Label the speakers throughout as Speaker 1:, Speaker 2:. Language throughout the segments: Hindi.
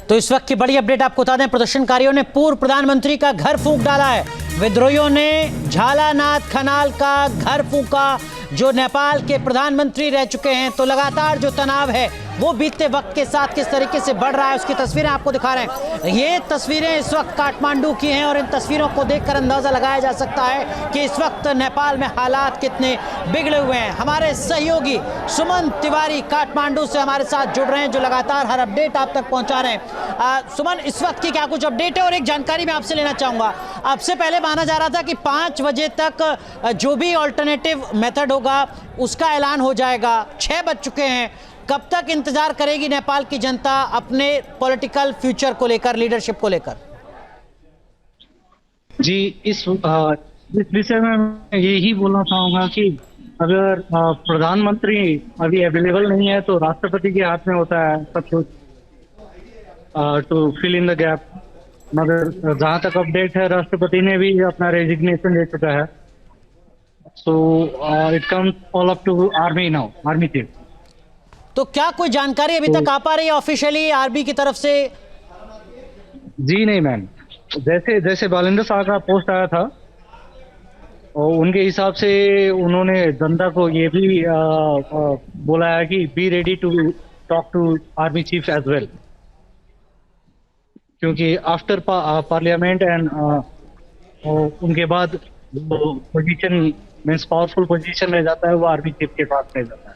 Speaker 1: तो इस वक्त की बड़ी अपडेट आपको बता दें, प्रदर्शनकारियों ने पूर्व प्रधानमंत्री का घर फूंक डाला है। विद्रोहियों ने झालानाथ खनाल का घर फूंका, जो नेपाल के प्रधानमंत्री रह चुके हैं। तो लगातार जो तनाव है वो बीतते वक्त के साथ किस तरीके से बढ़ रहा है, उसकी तस्वीरें आपको दिखा रहे हैं। ये तस्वीरें इस वक्त काठमांडू की हैं और इन तस्वीरों को देखकर अंदाजा लगाया जा सकता है कि इस वक्त नेपाल में हालात कितने बिगड़े हुए हैं। हमारे सहयोगी सुमन तिवारी काठमांडू से हमारे साथ जुड़ रहे हैं, जो लगातार हर अपडेट आप तक पहुंचा रहे हैं। सुमन, इस वक्त की क्या कुछ अपडेट है? और एक जानकारी मैं आपसे लेना चाहूंगा, आपसे पहले माना जा रहा था कि 5 बजे तक जो भी ऑल्टरनेटिव मेथड होगा उसका ऐलान हो जाएगा। 6 बज चुके हैं। कब तक इंतजार करेगी नेपाल की जनता अपने पॉलिटिकल फ्यूचर को लेकर, लीडरशिप को लेकर?
Speaker 2: जी, इस विषय में मैं यही बोलना चाहूंगा कि अगर प्रधानमंत्री अभी अवेलेबल नहीं है तो राष्ट्रपति के हाथ में होता है सब कुछ to fill in the gap. मगर जहां तक अपडेट है, राष्ट्रपति ने भी अपना रेजिग्नेशन दे चुका है। So it comes all up to army now, army chief.
Speaker 1: तो क्या कोई जानकारी अभी तक आ पा रही है ऑफिशियली आर्मी की तरफ से?
Speaker 2: जी नहीं मैम, जैसे बालेंद्र शाह का पोस्ट आया था और उनके हिसाब से उन्होंने जनता को ये भी बोला है कि be ready to talk to army chief as well, क्योंकि आफ्टर पार्लियामेंट एंड उनके बाद पोजीशन मीन्स पावरफुल पोजीशन रह जाता है, वो आर्मी चीफ के पास रह जाता है।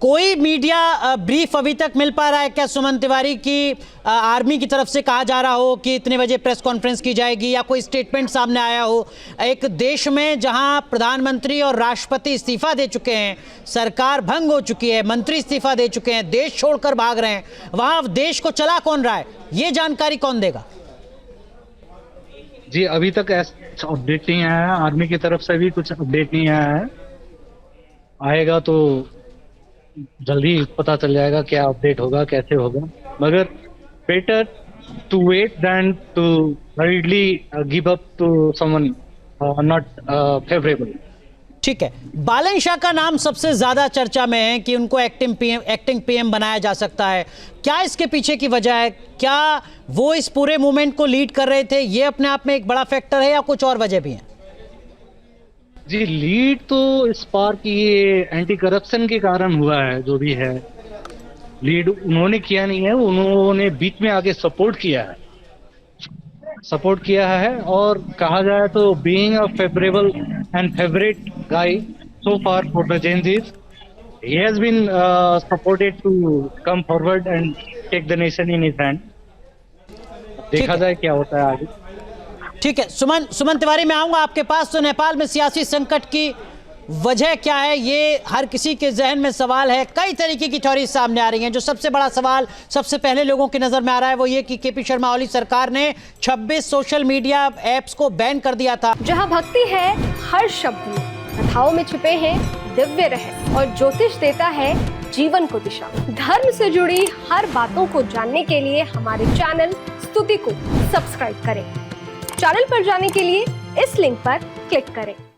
Speaker 1: कोई मीडिया ब्रीफ अभी तक मिल पा रहा है क्या सुमन तिवारी की आर्मी की तरफ से कहा जा रहा हो कि इतने बजे प्रेस कॉन्फ्रेंस की जाएगी, या कोई स्टेटमेंट सामने आया हो? एक देश में जहां प्रधानमंत्री और राष्ट्रपति इस्तीफा दे चुके हैं, सरकार भंग हो चुकी है, मंत्री इस्तीफा दे चुके हैं, देश छोड़कर भाग रहे हैं, वहां देश को चला कौन रहा है, ये जानकारी कौन देगा?
Speaker 2: जी, अभी तक ऐसा अपडेट नहीं आया है, आर्मी की तरफ से भी कुछ अपडेट नहीं आया है। आएगा तो जल्दी पता चल जाएगा क्या अपडेट होगा, कैसे होगा। मगर better to wait than to hurriedly give up to someone not favourable.
Speaker 1: ठीक है, बालन शाह का नाम सबसे ज्यादा चर्चा में है कि उनको एक्टिंग पीएम बनाया जा सकता है। क्या इसके पीछे की वजह है? क्या वो इस पूरे मूवमेंट को लीड कर रहे थे, ये अपने आप में एक बड़ा फैक्टर है, या कुछ और वजह भी है?
Speaker 2: जी, लीड तो इस बार की ये एंटी करप्शन के कारण हुआ है। जो भी है, लीड उन्होंने किया नहीं है, उन्होंने बीच में आके सपोर्ट किया है। और कहा जाए तो being a favourable and favourite guy so far for the Gen Zs, he has been supported to come forward and take the nation in his hand। देखा जाए क्या होता है आगे।
Speaker 1: ठीक है, सुमन तिवारी, मैं आऊंगा आपके पास। तो नेपाल में सियासी संकट की वजह क्या है, ये हर किसी के जहन में सवाल है। कई तरीके की थ्योरी सामने आ रही हैं। जो सबसे बड़ा सवाल सबसे पहले लोगों की नजर में आ रहा है वो ये कि केपी शर्मा ओली सरकार ने 26 सोशल मीडिया ऐप्स को बैन कर दिया था।
Speaker 3: जहां भक्ति है हर शब्द में, कथाओं में छिपे हैं दिव्य रहस्य और ज्योतिष देता है जीवन को दिशा। धर्म से जुड़ी हर बातों को जानने के लिए हमारे चैनल स्तुति को सब्सक्राइब करें। चैनल पर जाने के लिए इस लिंक पर क्लिक करें।